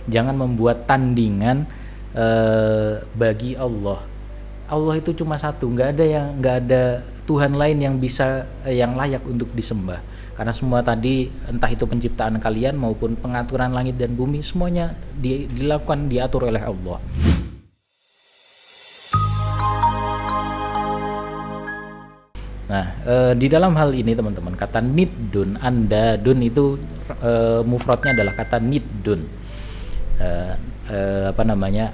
Jangan membuat tandingan bagi Allah. Allah itu cuma satu, nggak ada Tuhan lain yang bisa yang layak untuk disembah. Karena semua tadi, entah itu penciptaan kalian maupun pengaturan langit dan bumi, semuanya dilakukan, diatur oleh Allah. Nah, di dalam hal ini teman-teman, kata niddun, andadun itu mufradnya adalah kata niddun.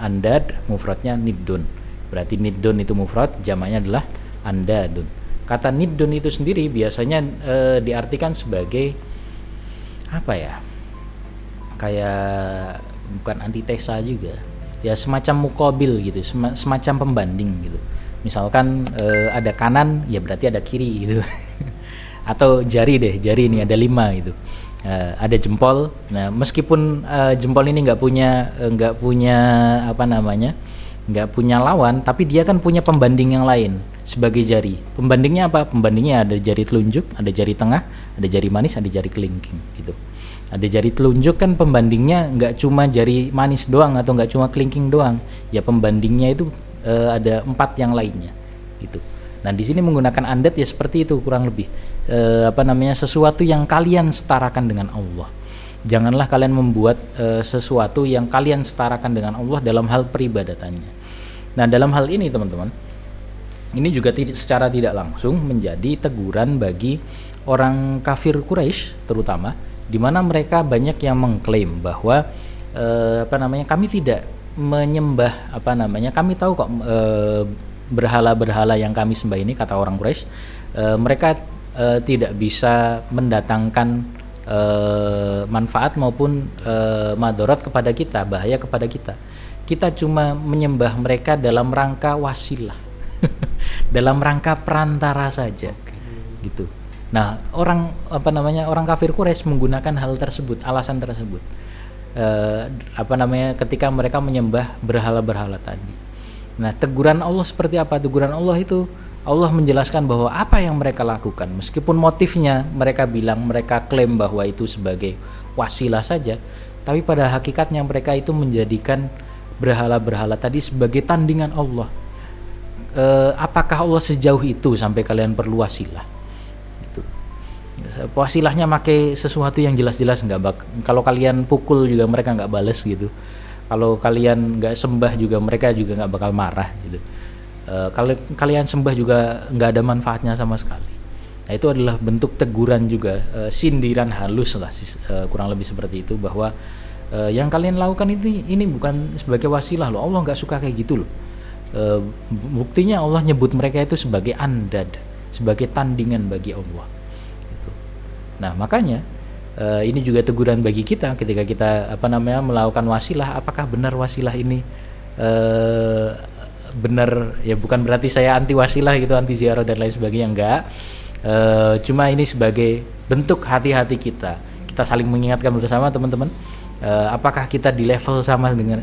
Andad mufradnya niddun. Berarti niddun itu mufrad, jamaknya adalah andadun. Kata niddun itu sendiri biasanya diartikan sebagai apa ya? Kayak bukan antitesa juga. Ya semacam muqabil gitu, semacam pembanding gitu. Misalkan ada kanan, ya berarti ada kiri gitu. Atau jari ini ada 5 gitu. Ada jempol. Nah, meskipun jempol ini nggak punya lawan, tapi dia kan punya pembanding yang lain sebagai jari. Pembandingnya apa? Pembandingnya ada jari telunjuk, ada jari tengah, ada jari manis, ada jari kelingking gitu. Ada jari telunjuk kan pembandingnya nggak cuma jari manis doang atau nggak cuma kelingking doang. Ya pembandingnya itu ada 4 yang lainnya gitu. Nah, di sini menggunakan andad ya seperti itu kurang lebih. Sesuatu yang kalian setarakan dengan Allah. Janganlah kalian membuat sesuatu yang kalian setarakan dengan Allah dalam hal peribadatannya. Nah, dalam hal ini teman-teman, ini juga secara tidak langsung menjadi teguran bagi orang kafir Quraisy terutama, di mana mereka banyak yang mengklaim bahwa kami tidak menyembah kami tahu kok berhala-berhala yang kami sembah ini, kata orang Quraisy, mereka tidak bisa mendatangkan manfaat maupun madarat kepada kita, bahaya kepada kita. Kita cuma menyembah mereka dalam rangka wasilah, dalam rangka perantara saja, gitu. Nah, orang kafir Quraisy menggunakan hal tersebut, alasan tersebut, ketika mereka menyembah berhala-berhala tadi. Nah, teguran Allah seperti apa? Teguran Allah itu, Allah menjelaskan bahwa apa yang mereka lakukan, meskipun motifnya mereka klaim bahwa itu sebagai wasilah saja, tapi pada hakikatnya mereka itu menjadikan berhala-berhala tadi sebagai tandingan Allah. Apakah Allah sejauh itu sampai kalian perlu wasilah? Gitu. Wasilahnya pakai sesuatu yang jelas-jelas kalau kalian pukul juga mereka nggak bales gitu. Kalau kalian nggak sembah juga mereka juga nggak bakal marah gitu. Kalau kalian sembah juga nggak ada manfaatnya sama sekali. Nah, itu adalah bentuk teguran juga, sindiran halus lah, kurang lebih seperti itu, bahwa yang kalian lakukan ini bukan sebagai wasilah loh. Allah nggak suka kayak gitu loh. Buktinya Allah nyebut mereka itu sebagai andad, sebagai tandingan bagi Allah. Gitu. Nah, makanya ini juga teguran bagi kita ketika kita melakukan wasilah. Apakah benar wasilah ini benar? Ya bukan berarti saya anti wasilah gitu, anti ziarah dan lain sebagainya, enggak. Cuma ini sebagai bentuk hati-hati kita saling mengingatkan bersama teman-teman. Apakah kita di level sama dengan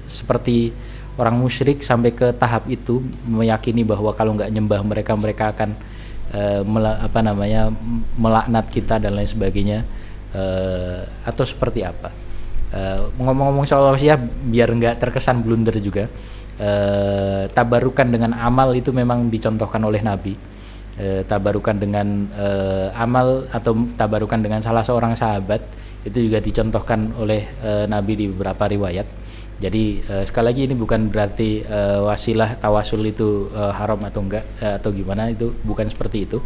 seperti orang musyrik sampai ke tahap itu, meyakini bahwa kalau nggak nyembah mereka akan melaknat kita dan lain sebagainya, atau seperti apa? Ngomong-ngomong soal wasilah, biar nggak terkesan blunder juga, tabarukan dengan amal itu memang dicontohkan oleh Nabi. Tabarukan dengan amal atau tabarukan dengan salah seorang sahabat itu juga dicontohkan oleh Nabi di beberapa riwayat. Jadi sekali lagi ini bukan berarti wasilah tawasul itu haram atau enggak atau gimana, itu bukan seperti itu.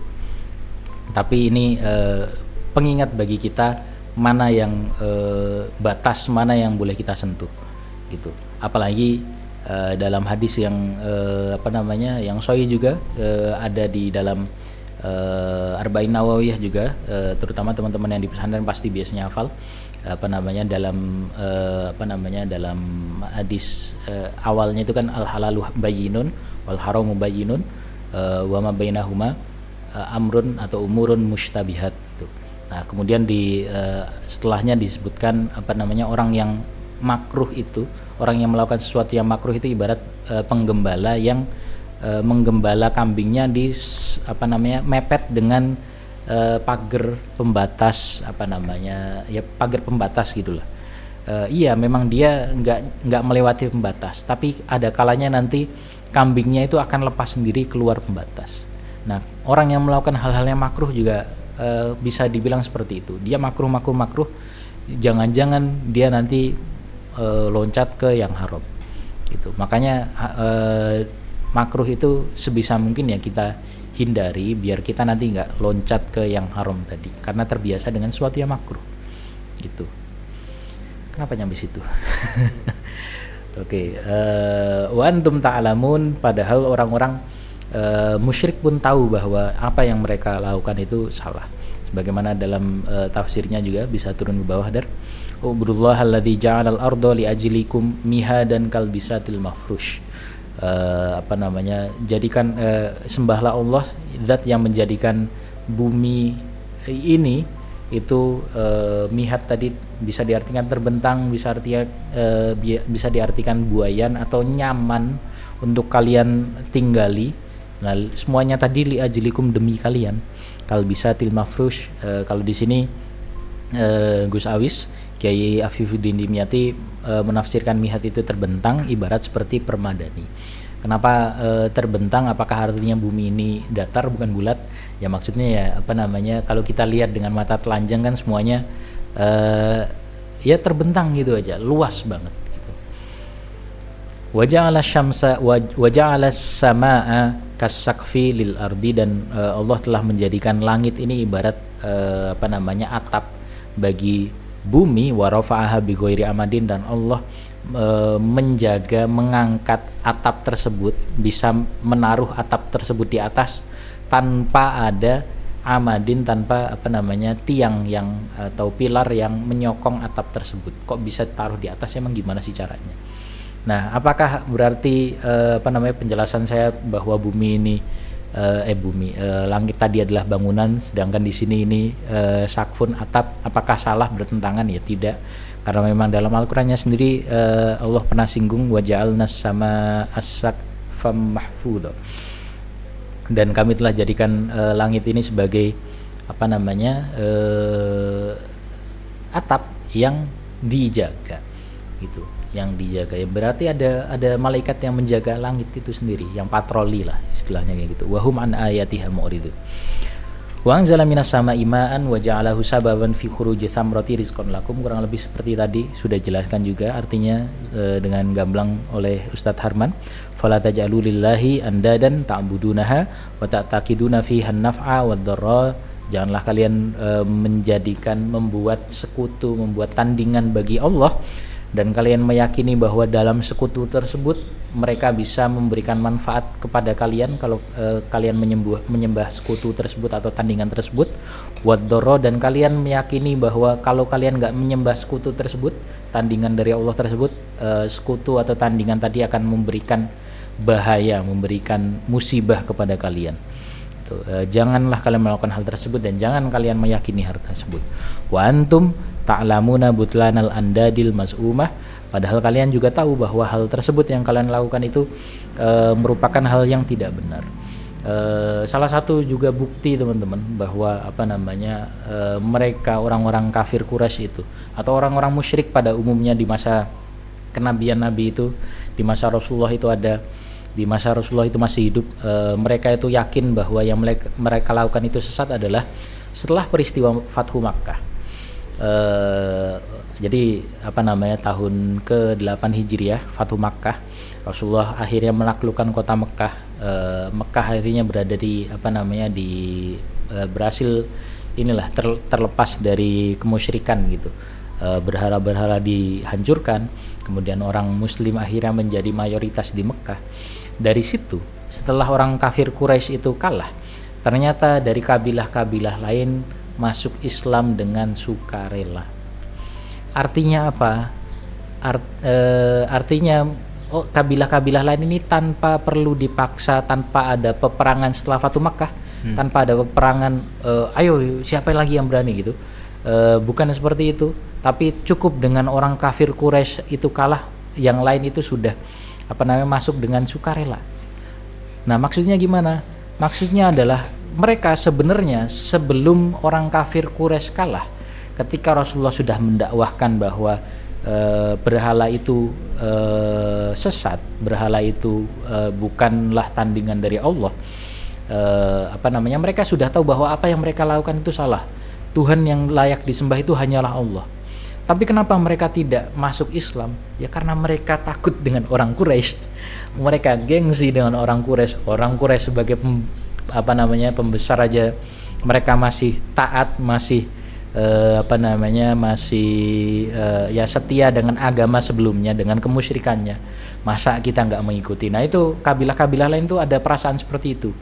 Tapi ini pengingat bagi kita mana yang batas, mana yang boleh kita sentuh gitu. Apalagi dalam hadis yang yang sahih juga, ada di dalam Arba'in Nawawiyah juga, terutama teman-teman yang di pesantren pasti biasanya hafal, dalam hadis awalnya itu kan al halalu bayyinun wal haramu bayyinun wa ma bainahuma amrun atau umurun mushtabihat gitu. Nah, kemudian setelahnya disebutkan orang yang makruh itu, orang yang melakukan sesuatu yang makruh itu ibarat penggembala yang menggembala kambingnya di mepet dengan pagar pembatas pagar pembatas gitulah. Iya memang dia nggak melewati pembatas, tapi ada kalanya nanti kambingnya itu akan lepas sendiri keluar pembatas. Nah, orang yang melakukan hal-hal yang makruh juga bisa dibilang seperti itu. Dia makruh, jangan-jangan dia nanti loncat ke yang haram. Gitu. Makanya makruh itu sebisa mungkin ya kita hindari biar kita nanti nggak loncat ke yang haram tadi, karena terbiasa dengan sesuatu yang makruh. Gitu. Kenapa nyampe situ? Oke, wa antum ta'lamun, padahal orang-orang musyrik pun tahu bahwa apa yang mereka lakukan itu salah. Sebagaimana dalam tafsirnya juga bisa turun ke bawah dar. Ubudullaha alladzi ja'alal arda li ajlikum mihadan kalbisatil mafrush. Jadikan sembahlah Allah, zat yang menjadikan bumi ini itu mihat tadi bisa diartikan terbentang, bisa diartikan buayan atau nyaman untuk kalian tinggali. Nah, semuanya tadi li ajlikum, demi kalian. Kal bisa til mafrush, kalau di sini Gus Awis Kiai Afifuddin Dimyati menafsirkan mihat itu terbentang ibarat seperti permadani. Kenapa terbentang? Apakah artinya bumi ini datar bukan bulat? Ya maksudnya ya kalau kita lihat dengan mata telanjang kan semuanya ya terbentang gitu aja, luas banget gitu. Waja'ala syamsa waja'ala samaa kasaqfi lil ardi, dan Allah telah menjadikan langit ini ibarat atap bagi bumi. Wa rafa'aha bi ghairi amadin, dan Allah menjaga, mengangkat atap tersebut, bisa menaruh atap tersebut di atas tanpa ada amadin, tanpa tiang yang atau pilar yang menyokong atap tersebut. Kok bisa taruh di atas, emang gimana sih caranya? Nah, apakah berarti penjelasan saya bahwa bumi ini langit tadi adalah bangunan, sedangkan di sini ini sakfun, atap, apakah salah, bertentangan? Ya tidak, karena memang dalam Al-Qur'annya sendiri Allah pernah singgung waja'alnas sama as-saqfam mahfudho, dan kami telah jadikan langit ini sebagai atap yang dijaga gitu, yang dijaga. Ya berarti ada malaikat yang menjaga langit itu sendiri, yang patroli lah istilahnya kayak gitu. Wahum an ayatiha mu'ridun. Wa anzala minas sama'i ma'an wa ja'alahu sababan fi khuruji thamrati rizqan lakum. Kurang lebih seperti tadi sudah jelaskan juga artinya dengan gamblang oleh Ustadz Harman. Fala taj'alu lillahi andadan ta'budunaha wa ta'taqiduna fiha an-naf'a wad-dharra. Janganlah kalian membuat sekutu, membuat tandingan bagi Allah, dan kalian meyakini bahwa dalam sekutu tersebut mereka bisa memberikan manfaat kepada kalian kalau kalian menyembah sekutu tersebut atau tandingan tersebut. Wad-dharra, dan kalian meyakini bahwa kalau kalian nggak menyembah sekutu tersebut, tandingan dari Allah tersebut, sekutu atau tandingan tadi akan memberikan bahaya, memberikan musibah kepada kalian. Janganlah kalian melakukan hal tersebut, dan jangan kalian meyakini hal tersebut. Wa antum ta'lamuna butlanal andadil mas'umah, padahal kalian juga tahu bahwa hal tersebut yang kalian lakukan itu merupakan hal yang tidak benar. Salah satu juga bukti teman-teman bahwa mereka orang-orang kafir Quraisy itu atau orang-orang musyrik pada umumnya di masa kenabian Nabi itu, di masa Rasulullah itu masih hidup, mereka itu yakin bahwa yang mereka lakukan itu sesat adalah setelah peristiwa Fathu Makkah. Jadi tahun ke-8 Hijriah, Fathu Makkah, Rasulullah akhirnya menaklukkan kota Mekkah. Mekkah akhirnya berada di berhasil terlepas dari kemusyrikan gitu. Berhala-berhala dihancurkan, kemudian orang muslim akhirnya menjadi mayoritas di Mekkah. Dari situ, setelah orang kafir Quraisy itu kalah, ternyata dari kabilah-kabilah lain masuk Islam dengan sukarela. Artinya apa? Artinya kabilah-kabilah lain ini tanpa perlu dipaksa, tanpa ada peperangan setelah Fathu Makkah, tanpa ada peperangan ayo siapa lagi yang berani gitu. Bukan seperti itu, tapi cukup dengan orang kafir Quraisy itu kalah, yang lain itu sudah masuk dengan sukarela. Nah, maksudnya gimana? Maksudnya adalah mereka sebenarnya sebelum orang kafir Quraisy kalah, ketika Rasulullah sudah mendakwahkan bahwa berhala itu sesat, berhala itu bukanlah tandingan dari Allah, mereka sudah tahu bahwa apa yang mereka lakukan itu salah. Tuhan yang layak disembah itu hanyalah Allah. Tapi kenapa mereka tidak masuk Islam? Ya karena mereka takut dengan orang Quraisy. Mereka gengsi dengan orang Quraisy. Orang Quraisy sebagai pembesar aja mereka masih taat, masih ya setia dengan agama sebelumnya, dengan kemusyrikannya. Masa kita nggak mengikuti? Nah itu kabilah-kabilah lain tuh ada perasaan seperti itu.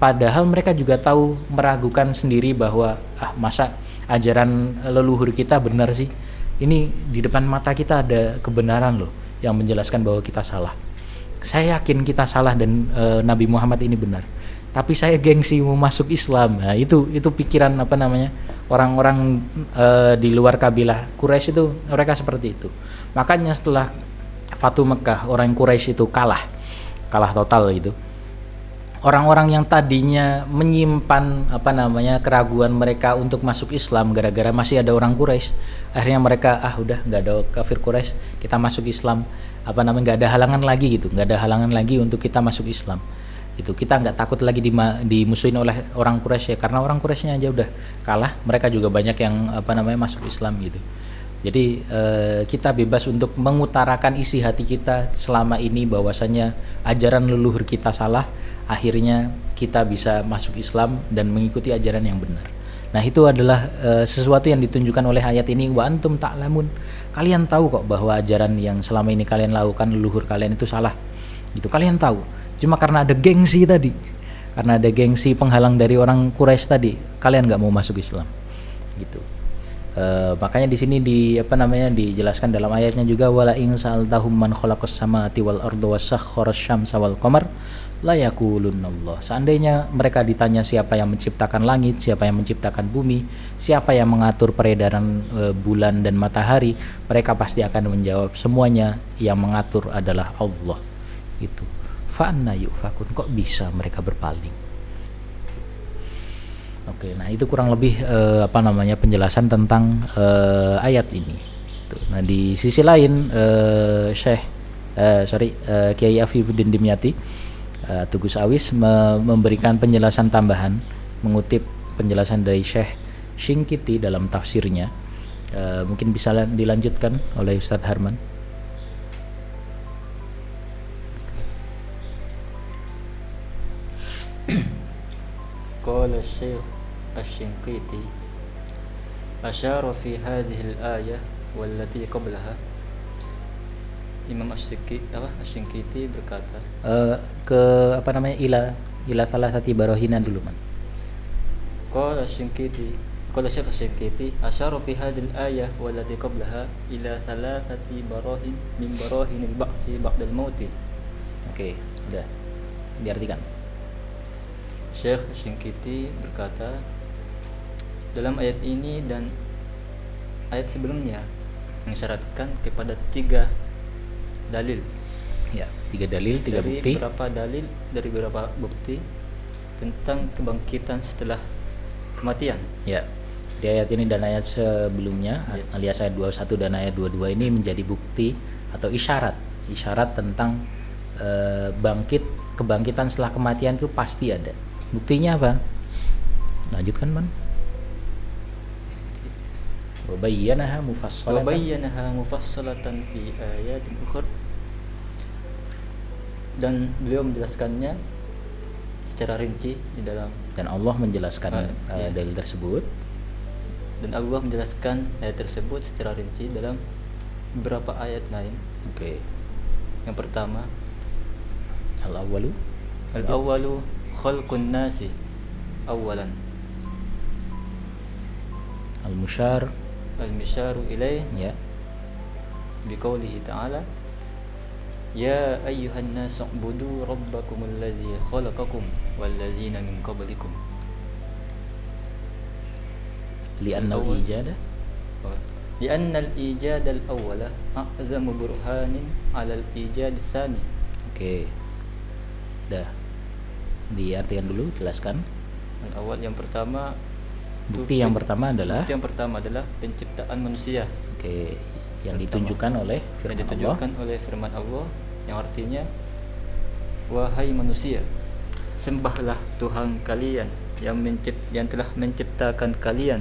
Padahal mereka juga tahu, meragukan sendiri bahwa masa ajaran leluhur kita benar sih? Ini di depan mata kita ada kebenaran loh yang menjelaskan bahwa kita salah. Saya yakin kita salah dan Nabi Muhammad ini benar. Tapi saya gengsi mau masuk Islam. Nah, itu pikiran orang-orang di luar kabilah Quraisy itu, mereka seperti itu. Makanya setelah Fatu Mekah, orang Quraisy itu kalah total gitu. Orang-orang yang tadinya menyimpan keraguan mereka untuk masuk Islam gara-gara masih ada orang Quraisy, akhirnya mereka udah nggak ada kafir Quraisy, kita masuk Islam, nggak ada halangan lagi gitu, nggak ada halangan lagi untuk kita masuk Islam. Itu kita nggak takut lagi dimusuhin oleh orang Quraisy ya, karena orang Quraisynya aja udah kalah, mereka juga banyak yang masuk Islam gitu. Jadi kita bebas untuk mengutarakan isi hati kita selama ini bahwasanya ajaran leluhur kita salah, akhirnya kita bisa masuk Islam dan mengikuti ajaran yang benar. Nah itu adalah sesuatu yang ditunjukkan oleh ayat ini, wa antum ta'lamun. Kalian tahu kok bahwa ajaran yang selama ini kalian lakukan leluhur kalian itu salah. Gitu kalian tahu. Cuma karena ada gengsi tadi, karena ada gengsi penghalang dari orang Quraisy tadi, kalian nggak mau masuk Islam. Gitu. Makanya di sini dijelaskan dalam ayatnya juga, wala in sa'altahum man khalaqas samawati wal arda wasakhkhara asy-syamsa wal qamar la yaqulunallah. Seandainya mereka ditanya siapa yang menciptakan langit, siapa yang menciptakan bumi, siapa yang mengatur peredaran bulan dan matahari, mereka pasti akan menjawab semuanya yang mengatur adalah Allah. Itu. Fa anna yufakun, kok bisa mereka berpaling? Oke, nah itu kurang lebih penjelasan tentang ayat ini. Nah di sisi lain Kiai Afifuddin Dimyati Tugus Awis memberikan penjelasan tambahan, mengutip penjelasan dari Syekh Shinqiti dalam tafsirnya. Mungkin bisa dilanjutkan oleh Ustadz Harman. قال الشيخ الشنقيطي أشار في هذه الآية والتي قبلها. Imam Asy-Shinqiti berkata ila thalathati barohinan dulu man. Qala Syekh Asy-Shinqiti asyara fi hadhihi al-ayah wallati qablaha ila thalathati barahin min barahinil ba'tsi ba'dal mauti. Oke, udah diartikan. Syekh Asy-Shinqiti berkata, dalam ayat ini dan ayat sebelumnya mensyaratkan kepada 3 dalil. Ya, 3 dalil, 3 bukti. Dari beberapa bukti tentang kebangkitan setelah kematian. Ya. Di ayat ini dan ayat sebelumnya, alias ayat 21 dan ayat 22 ini menjadi bukti atau isyarat tentang kebangkitan setelah kematian itu pasti ada. Buktinya apa? Lanjutkan man. Wa bayyanaha mufassalatan fi ayatin ukhra. Dan beliau menjelaskannya secara rinci di dalam, dan Allah menjelaskan dalil tersebut. Dan Allah menjelaskan ayat tersebut secara rinci dalam beberapa ayat lain. Oke. Yang pertama, Al-awwalu khalqun nasi awalan. Al-musyaru ilaih ya biqaulihi ta'ala ya ayyuhan nasu ubudu rabbakumul ladzi khalaqakum wal ladzina min qablikum. Li'anna al-ijad al-awwala a'zamu burhanin 'ala al-ijad tsani. Oke. Dah. Diartikan dulu, jelaskan. Al-awwal yang pertama, bukti yang pertama adalah penciptaan manusia. Oke. yang ditunjukkan oleh yang firman Allah. ditunjukkan oleh firman Allah yang artinya, wahai manusia, sembahlah Tuhan kalian yang telah menciptakan kalian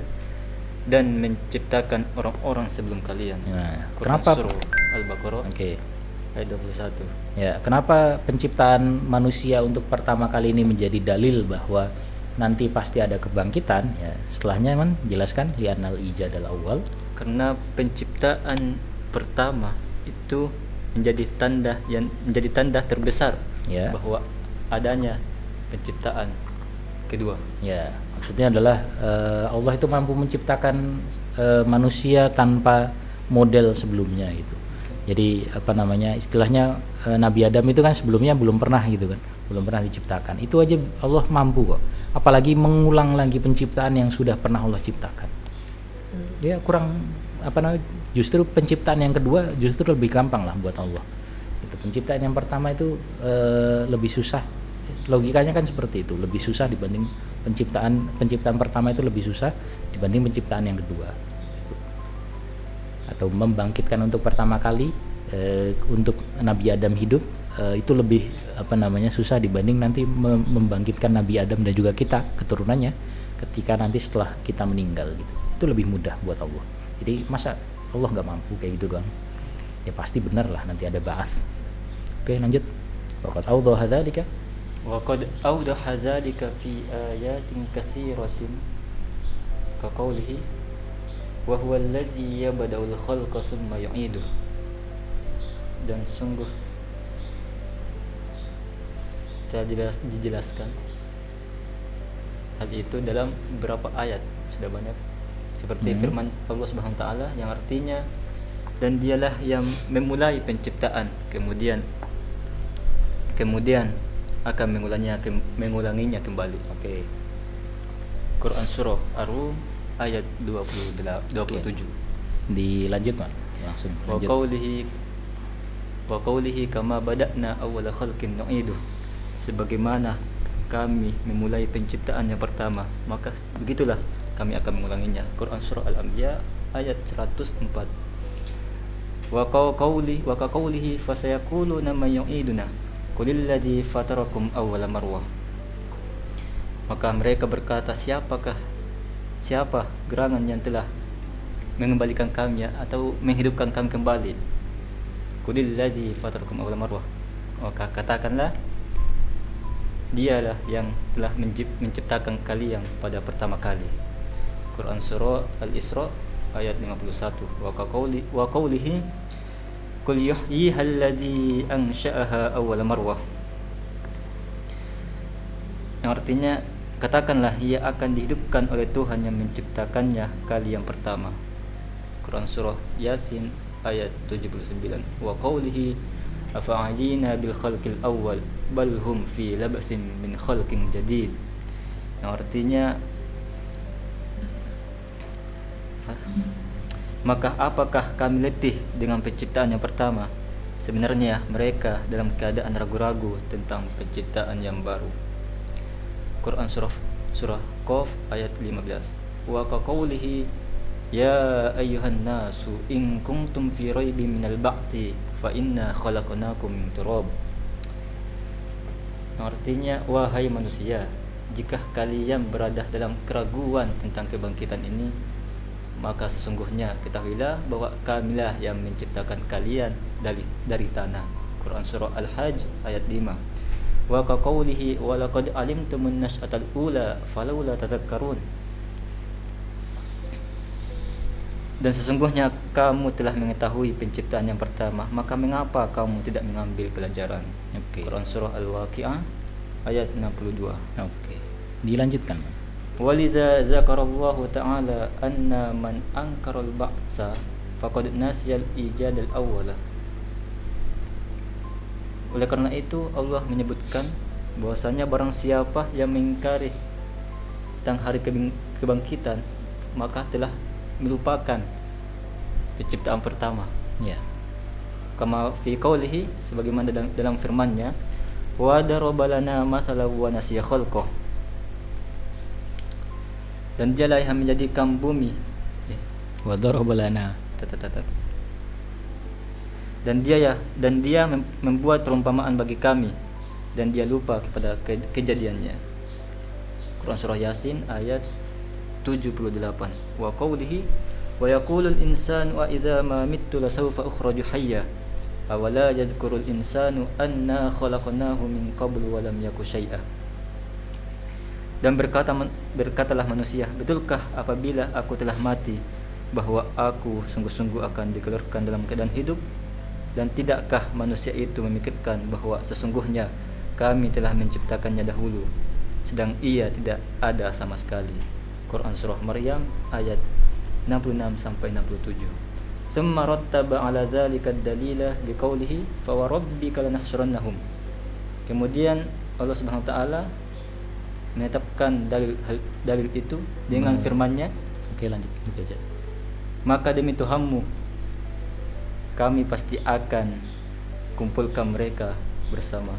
dan menciptakan orang-orang sebelum kalian. Nah, Quran kenapa? Surah Al-Baqarah Oke. ayat 21. Ya, kenapa penciptaan manusia untuk pertama kali ini menjadi dalil bahwa nanti pasti ada kebangkitan? Ya, setelahnya man jelaskan li'annal ijadal awal. Karena penciptaan pertama itu menjadi tanda terbesar Ya. bahwa adanya penciptaan kedua. Ya, maksudnya adalah Allah itu mampu menciptakan manusia tanpa model sebelumnya gitu. Jadi apa namanya, istilahnya Nabi Adam itu kan sebelumnya belum pernah gitu kan, belum pernah diciptakan. Itu aja Allah mampu kok. Apalagi mengulang lagi penciptaan yang sudah pernah Allah ciptakan. Dia kurang apa namanya, justru penciptaan yang kedua justru lebih gampang lah buat Allah. Itu penciptaan yang pertama itu lebih susah. Logikanya kan seperti itu, lebih susah dibanding penciptaan pertama itu lebih susah dibanding penciptaan yang kedua. Atau membangkitkan untuk pertama kali untuk Nabi Adam hidup itu lebih apa namanya susah dibanding nanti membangkitkan Nabi Adam dan juga kita keturunannya ketika nanti setelah kita meninggal gitu. Itu lebih mudah buat Allah. Jadi masa Allah nggak mampu kayak gitu doang? Ya pasti benar lah nanti ada ba'ats. Oke, lanjut. Waqad awdaha dzalika Wa qad awdaha dzalika fi ayatin katsiratin ka qawlihi wa huwa alladzi yabda'ul khalqa tsumma yu'iduh. Dan sungguh telah dijelaskan hal itu dalam beberapa ayat, sudah banyak, seperti firman Allah Subhanahu wa taala yang artinya, dan dialah yang memulai penciptaan kemudian akan mengulanginya kembali. Oke. Quran Surah Ar-Rum ayat 27. Dilanjut Mak. Langsung Wa lanjut. qawlihi kama bada'na awwala khalqin nu'iduh. Sebagaimana kami memulai penciptaan yang pertama, maka begitulah kami akan mengulanginya. Quran Surah Al-Anbiya ayat 104. Wa qawlihi fasayaquluna man yu'iduna qulil ladzi fatarakum awwala marwah. Maka mereka berkata, siapa gerangan yang telah mengembalikan kami atau menghidupkan kami kembali? Qulil ladzi fatarakum awwala marwah. Maka katakanlah, dialah yang telah menciptakan kalian pada pertama kali. Quran Surah Al-Isra ayat 51. Wa qawlihi qul yuhyiha alladzi ansha'aha awwala marwah. Yang artinya, katakanlah ia akan dihidupkan oleh Tuhan yang menciptakannya kali yang pertama. Quran Surah Yasin ayat 79. Wa qawlihi afa'ajina bil khalqil awwal bal hum fi labasin min khalqin jadid. Yang artinya, maka apakah kami letih dengan penciptaan yang pertama? Sebenarnya mereka dalam keadaan ragu-ragu tentang penciptaan yang baru. Quran Surah Qaf ayat 15. Wa qawlihi ya ayyuhan nasu in kuntum fi raibin minal ba'tsi fa inna khalaqnakum min turab. Artinya, wahai manusia, jika kalian berada dalam keraguan tentang kebangkitan ini, maka sesungguhnya ketahuilah bahwa kamilah yang menciptakan kalian dari tanah. Quran Surah Al-Hajj ayat 5. Wa qawlihi wa laqad alimtumun nash'atal ula falawla tadhakkarun. Dan sesungguhnya kamu telah mengetahui penciptaan yang pertama, maka mengapa kamu tidak mengambil pelajaran? Oke. Quran Surah Al-Waqi'ah ayat 62. Oke. Dilanjutkan. Walidza zakarallahu ta'ala anna man ankaral ba'sa faqad nasiyal ijad al-awwala. Oleh karena itu Allah menyebutkan bahwasanya barang siapa yang mengingkari tentang hari kebangkitan, maka telah melupakan penciptaan pertama. Ya. Kama fi qawlihi, sebagaimana dalam firman-Nya, wa darabalana masalahu wa nasiya khalqah. Dan dialah yang menjadikan bumi Wa darabalana. dan dia membuat perumpamaan bagi kami dan dia lupa kepada kejadiannya. Quran surah Yasin ayat 78. Wa qawlihi wa yaqulul insanu a idza ma mittu lasawfa ukhraju hayya awala yadhkurul insanu anna khalaqnahu min qablu wa lam yaku syai'a. Dan berkatalah manusia, betulkah apabila aku telah mati bahwa aku sungguh-sungguh akan dikeluarkan dalam keadaan hidup? Dan tidakkah manusia itu memikirkan bahwa sesungguhnya kami telah menciptakannya dahulu, sedang ia tidak ada sama sekali. Quran surah Maryam ayat 66 sampai 67. Summa rattaba ala dzalika ad-dalila biqaulihi fa warabbika lanahsyurannahum. Kemudian Allah Subhanahu wa taala menetapkan dalil itu dengan firman-Nya. Oke, lanjut aja. Maka demi Tuhanmu kami pasti akan kumpulkan mereka bersama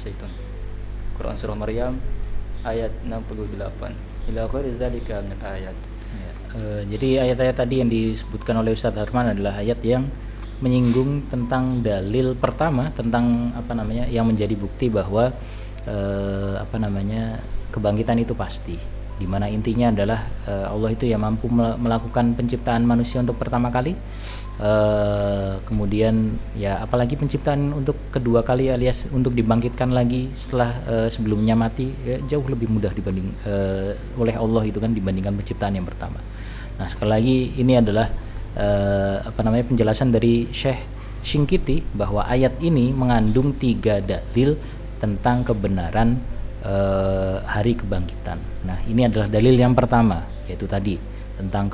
syaitan. Quran surah Maryam ayat 68. Ila ghairi dzalika min ayat. Jadi ayat-ayat tadi yang disebutkan oleh Ustadz Harman adalah ayat yang menyinggung tentang dalil pertama tentang yang menjadi bukti bahwa kebangkitan itu pasti, di mana intinya adalah Allah itu yang mampu melakukan penciptaan manusia untuk pertama kali, kemudian ya apalagi penciptaan untuk kedua kali alias untuk dibangkitkan lagi setelah sebelumnya mati, ya, jauh lebih mudah dibanding oleh Allah itu kan dibandingkan penciptaan yang pertama. Nah, sekali lagi ini adalah penjelasan dari Syekh Shinqiti bahwa ayat ini mengandung 3 dalil tentang kebenaran hari kebangkitan. Nah, ini adalah dalil yang pertama, yaitu tadi tentang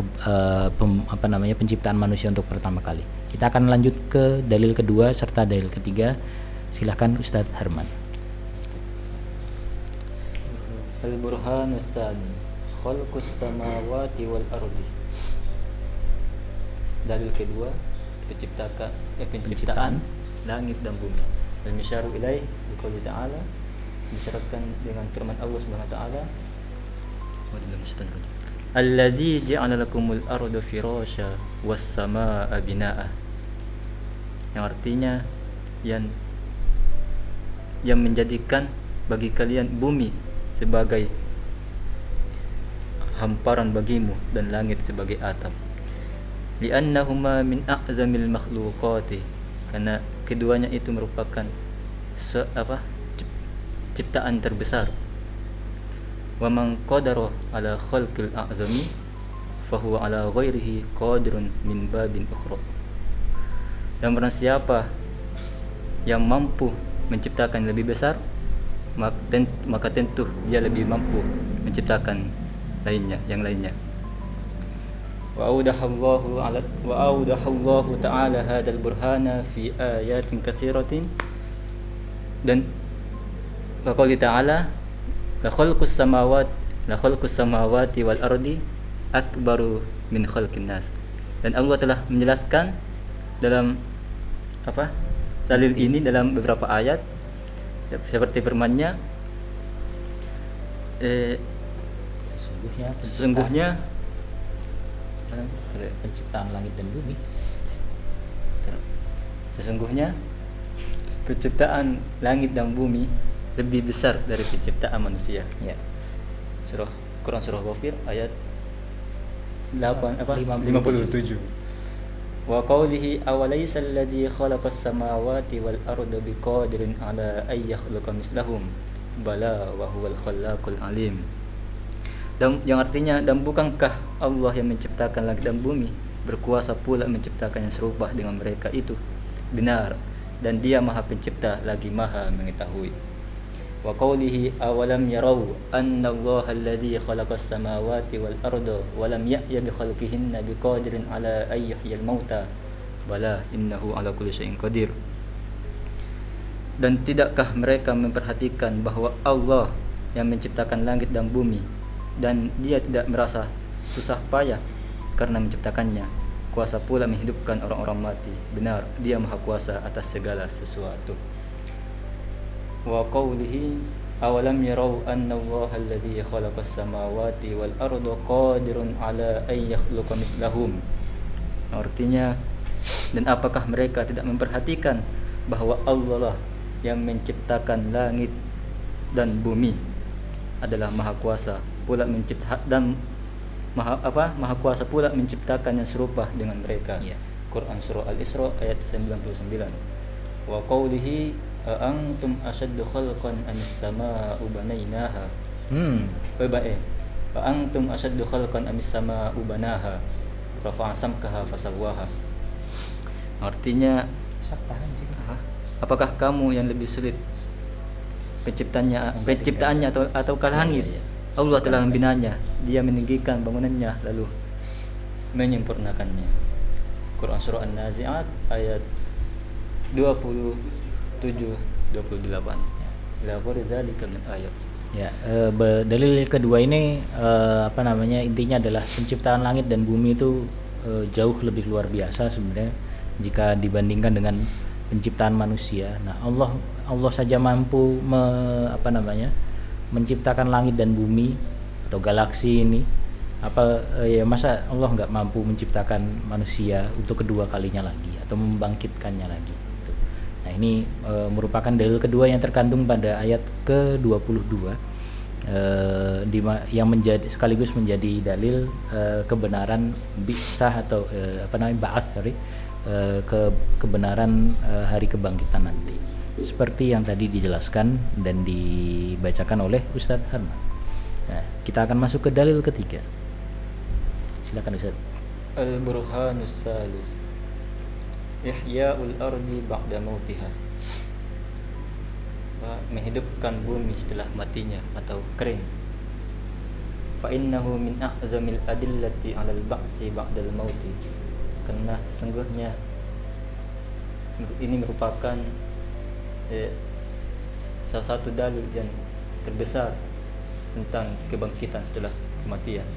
penciptaan manusia untuk pertama kali. Kita akan lanjut ke dalil kedua serta dalil ketiga. Silahkan Ustadz Harman. Al-burhan as-sani khalqus samawati wal ardi. Dalil kedua penciptaan langit dan bumi. Al-misyaru ilaih biqouli ta'ala, disyaratkan dengan firman Allah Subhanahu wa taala, alladzi ja'ala lakumul arda firasya was samaa'a binaa'a, yang artinya yang menjadikan bagi kalian bumi sebagai hamparan bagimu dan langit sebagai atap. Li'annahuma min a'zamil makhluqati, karena keduanya itu merupakan ciptaan terbesar. Wa man qadara ala khalqil a'zami fahuwa ala ghairihi qadirun min babin ukhra. Dan barang siapa yang mampu menciptakan lebih besar, maka tentu dia lebih mampu menciptakan yang lainnya. Wa awdahallahu ta'ala hadzal burhana fi ayatin katsiratin, dan waqali ta'ala la khalqus samawati wal ardi akbaru min khalqin nas. Dan Allah telah menjelaskan dalam dalil ini dalam beberapa ayat, seperti firman-Nya, sesungguhnya penciptaan langit dan bumi, sesungguhnya penciptaan langit dan bumi lebih besar dari penciptaan manusia. Ya. Quran surah Ghafir ayat 57. Wa qawlihi awalaysa alladhi khalaqas samawati wal arda biqadirin ala ay yakhluqa mislahum bala wa huwal khallaqul alim. Dan yang artinya, dan bukankah Allah yang menciptakan langit dan bumi berkuasa pula menciptakan yang serupa dengan mereka itu? Benar, dan Dia Maha Pencipta lagi Maha Mengetahui. Wa qawlihi awalam yarau anna Allah alladhi khalaqas samawati wal arda wa lam ya'ya bi khalqihinna biqadirin ala ay yahyal mauta bala innahu ala kulli syai'in qadir. Dan tidakkah mereka memperhatikan bahwa Allah yang menciptakan langit dan bumi, dan Dia tidak merasa susah payah karena menciptakannya, kuasa pula menghidupkan orang-orang mati. Benar, Dia Maha Kuasa atas segala sesuatu. Wa qawlihi awalam yarau anna Allah alladhi khalaqas samawati wal arda qadirun ala ay yakhluqa mislahum. Artinya, Dan apakah mereka tidak memperhatikan bahwa Allah lah yang menciptakan langit dan bumi, adalah maha kuasa pula maha kuasa pula menciptakan yang serupa dengan mereka. Ya. Quran surah Al-Isra ayat 99. Wa qawlihi a antum ashaddu khalqan amis samaa'u banainaha. A antum ashaddu khalqan amis samaa'u banaha rafa'a samkaha fasawwaha. Artinya, apakah kamu yang lebih sulit penciptaannya ataukah langit? Allah telah membinanya, Dia meninggikan bangunannya lalu menyempurnakannya. Quran surah An-Nazi'at ayat 27-28. La dzalika min ayat. Ya, dalil kedua ini intinya adalah penciptaan langit dan bumi itu jauh lebih luar biasa sebenarnya jika dibandingkan dengan penciptaan manusia. Nah, Allah saja mampu menciptakan langit dan bumi atau galaksi ini. Masa Allah nggak mampu menciptakan manusia untuk kedua kalinya lagi atau membangkitkannya lagi gitu. Nah, ini merupakan dalil kedua yang terkandung pada ayat ke-22 yang sekaligus menjadi dalil kebenaran bi'tsah atau ba'ats, kebenaran hari kebangkitan nanti. Seperti yang tadi dijelaskan dan dibacakan oleh Ustadz Harman. Nah, kita akan masuk ke dalil ketiga. Silakan Ustadz. Al-Burhanus Salis, Ihya'ul ardi ba'da mautiha. Menghidupkan bumi setelah matinya atau kering. Fa innahu min a'zamil adillati 'alal ba'si ba'dal mauti. Karena sungguhnya ini merupakan salah satu dalil yang terbesar tentang kebangkitan setelah kematian.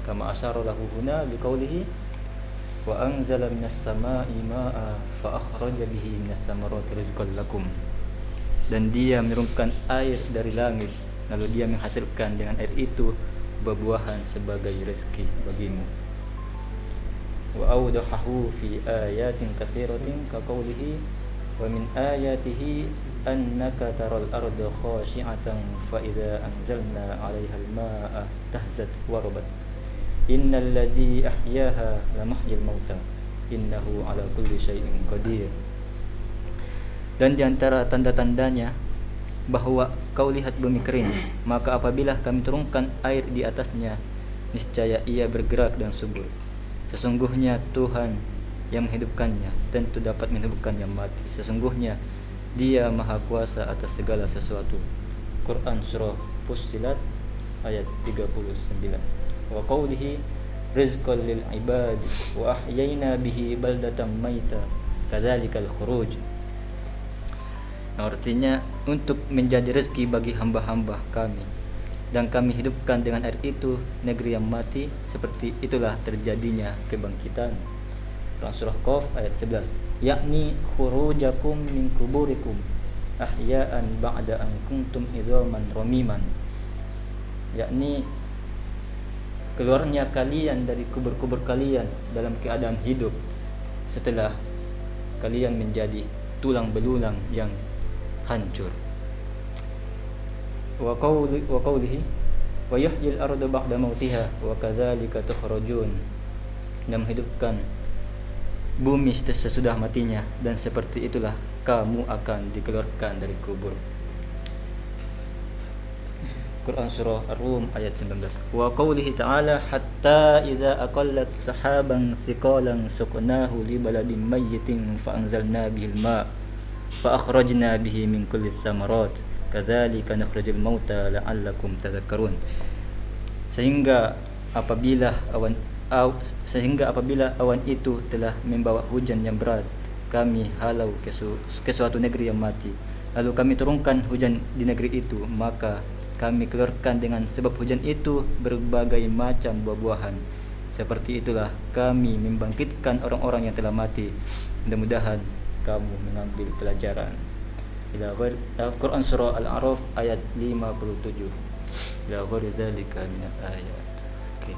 Kama asyara lahu huna biqaulihi wa anzala minas samaa'i maa'a fa akhraja bihi minas samarati rizqan lakum. Dan Dia menurunkan air dari langit, lalu Dia menghasilkan dengan air itu buah-buahan sebagai rezeki bagimu. Wa awdahahu fi ayatin katsiratin ka qawlihi wa min ayatihi annaka taral arda khashi'atan fa idza anzalna 'alaiha al-maa'a tahzat wa rabat. Innal ladzi ahyaaha la muhyil mauta innahu 'ala kulli syai'in qadir. Dan di antara tanda-tandanya bahwa kau lihat bumi kering, maka apabila kami turunkan air di atasnya, niscaya ia bergerak dan subur. Sesungguhnya Tuhan yang menghidupkannya tentu dapat menghidupkan yang mati. Sesungguhnya Dia maha kuasa atas segala sesuatu. Quran surah Fussilat ayat 39. Wa qawlihi rizqan lil ibad wa ahyayna bihi baldatan maita kadzalikal khuruj. Artinya untuk menjadi rezeki bagi hamba-hamba kami, dan kami hidupkan dengan air itu negeri yang mati, seperti itulah terjadinya kebangkitan. Surah Qaf ayat 11, yakni khurujakum min kuburikum ahya'an ba'da an kuntum idzaman ramiman, yakni keluarnya kalian dari kubur-kubur kalian dalam keadaan hidup setelah kalian menjadi tulang belulang yang hancur. Wa qawlihi wa yuhyil arda ba'da mautiha wa kadzalika tukhrajun. Dan menghidupkan bumi sesudah matinya, dan seperti itulah kamu akan dikeluarkan dari kubur. Quran surah Ar-Rum ayat 19. Wa qawlihi ta'ala hatta idza aqallat sahaban thiqalan suqnahu li baladin mayyitin fa anzalna bihil ma' fa akhrajna bihi min kulli samarat kadzalika nukhrijul mauta la'allakum tadhakkarun. Sehingga apabila awan itu telah membawa hujan yang berat, kami halau ke suatu negeri yang mati, lalu kami turunkan hujan di negeri itu, maka kami keluarkan dengan sebab hujan itu berbagai macam buah-buahan. Seperti itulah kami membangkitkan orang-orang yang telah mati. Mudah-mudahan kamu mengambil pelajaran. Quran surah Al-A'raf ayat 57. La ghairi dzalika min ayat. Oke.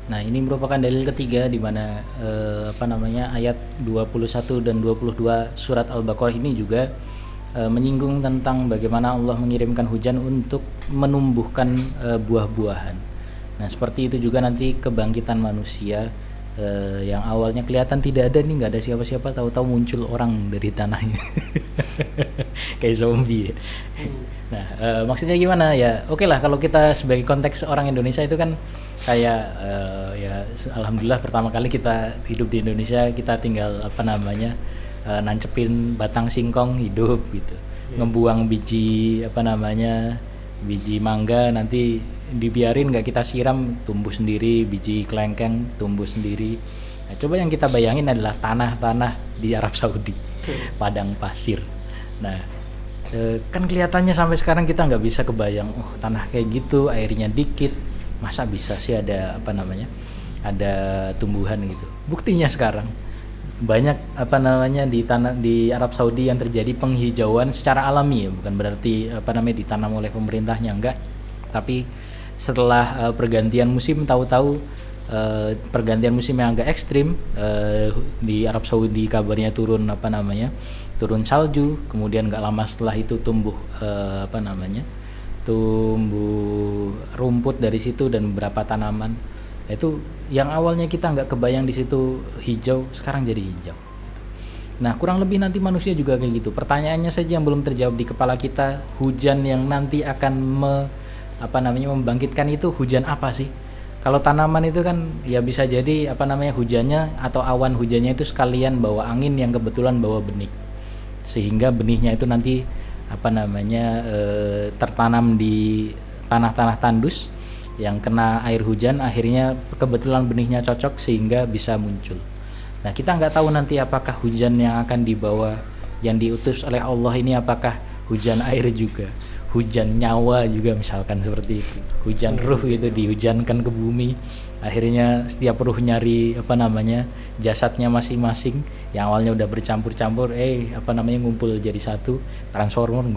Nah, ini merupakan dalil ketiga di mana ayat 21 dan 22 surat Al-Baqarah ini juga menyinggung tentang bagaimana Allah mengirimkan hujan untuk menumbuhkan buah-buahan. Nah, seperti itu juga nanti kebangkitan manusia yang awalnya kelihatan tidak ada nih, nggak ada siapa-siapa, tahu-tahu muncul orang dari tanahnya. Kayak zombie ya. Nah, maksudnya gimana ya? Oke lah, kalau kita sebagai konteks orang Indonesia itu kan kayak ya alhamdulillah pertama kali kita hidup di Indonesia, kita tinggal nancepin batang singkong hidup gitu. Ngebuang biji biji mangga, nanti dibiarin nggak kita siram, tumbuh sendiri, biji kelengkeng tumbuh sendiri. Nah, coba yang kita bayangin adalah tanah-tanah di Arab Saudi, padang pasir. Nah, kan kelihatannya sampai sekarang kita nggak bisa kebayang, tanah kayak gitu, airnya dikit, masa bisa sih ada ada tumbuhan gitu. Buktinya sekarang banyak di Arab Saudi yang terjadi penghijauan secara alami ya, bukan berarti ditanam oleh pemerintahnya, enggak, tapi setelah pergantian musim, tahu-tahu pergantian musim yang agak ekstrim, di Arab Saudi kabarnya turun turun salju, kemudian nggak lama setelah itu tumbuh tumbuh rumput dari situ dan beberapa tanaman. Itu yang awalnya kita nggak kebayang di situ hijau, sekarang jadi hijau. Nah, kurang lebih nanti manusia juga kayak gitu. Pertanyaannya saja yang belum terjawab di kepala kita, hujan yang nanti akan membangkitkan itu hujan apa sih? Kalau tanaman itu kan ya bisa jadi hujannya atau awan hujannya itu sekalian bawa angin yang kebetulan bawa benih, sehingga benihnya itu nanti tertanam di tanah-tanah tandus yang kena air hujan, akhirnya kebetulan benihnya cocok sehingga bisa muncul. Nah, kita nggak tahu nanti apakah hujan yang akan dibawa, yang diutus oleh Allah ini apakah hujan air juga, hujan nyawa juga misalkan seperti itu, hujan ruh gitu dihujankan ke bumi, akhirnya setiap ruh nyari jasadnya masing-masing yang awalnya udah bercampur-campur, ngumpul jadi satu, transformer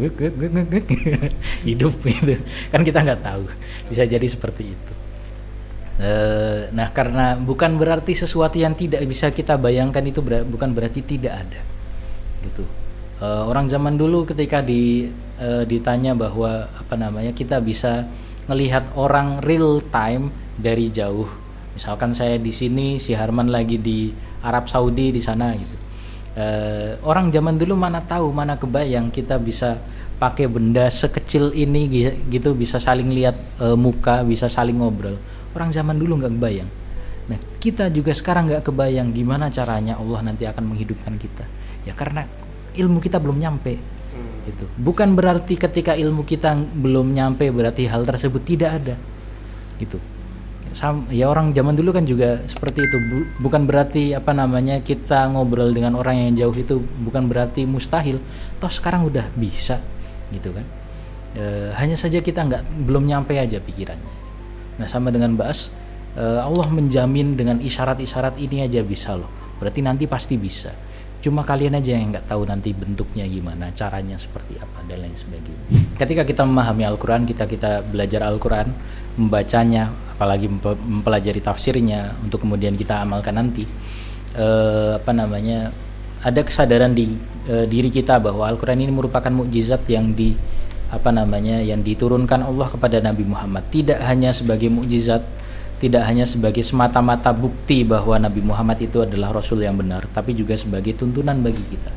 hidup gitu kan, kita nggak tahu, bisa jadi seperti itu. Nah, karena bukan berarti sesuatu yang tidak bisa kita bayangkan itu bukan berarti tidak ada gitu. Orang zaman dulu ketika ditanya bahwa kita bisa melihat orang real time dari jauh. Misalkan saya di sini, si Harman lagi di Arab Saudi di sana gitu. Orang zaman dulu mana tahu, mana kebayang kita bisa pakai benda sekecil ini gitu, bisa saling lihat muka, bisa saling ngobrol. Orang zaman dulu nggak kebayang. Nah, kita juga sekarang nggak kebayang gimana caranya Allah nanti akan menghidupkan kita. Ya karena ilmu kita belum nyampe gitu. Bukan berarti ketika ilmu kita belum nyampe berarti hal tersebut tidak ada gitu. Ya orang zaman dulu kan juga seperti itu. Bukan berarti kita ngobrol dengan orang yang jauh itu bukan berarti mustahil. Toh sekarang udah bisa gitu kan. Hanya saja kita belum nyampe aja pikirannya. Nah, sama dengan Bas, Allah menjamin dengan isyarat-isyarat ini aja bisa loh. Berarti nanti pasti bisa. Cuma kalian aja yang nggak tahu nanti bentuknya gimana, caranya seperti apa dan lain sebagainya. Ketika kita memahami Al-Quran, kita belajar Al-Quran, membacanya, apalagi mempelajari tafsirnya untuk kemudian kita amalkan nanti, ada kesadaran di diri kita bahwa Al-Quran ini merupakan mukjizat yang yang diturunkan Allah kepada Nabi Muhammad, tidak hanya sebagai mukjizat, tidak hanya sebagai semata-mata bukti bahwa Nabi Muhammad itu adalah Rasul yang benar, tapi juga sebagai tuntunan bagi kita.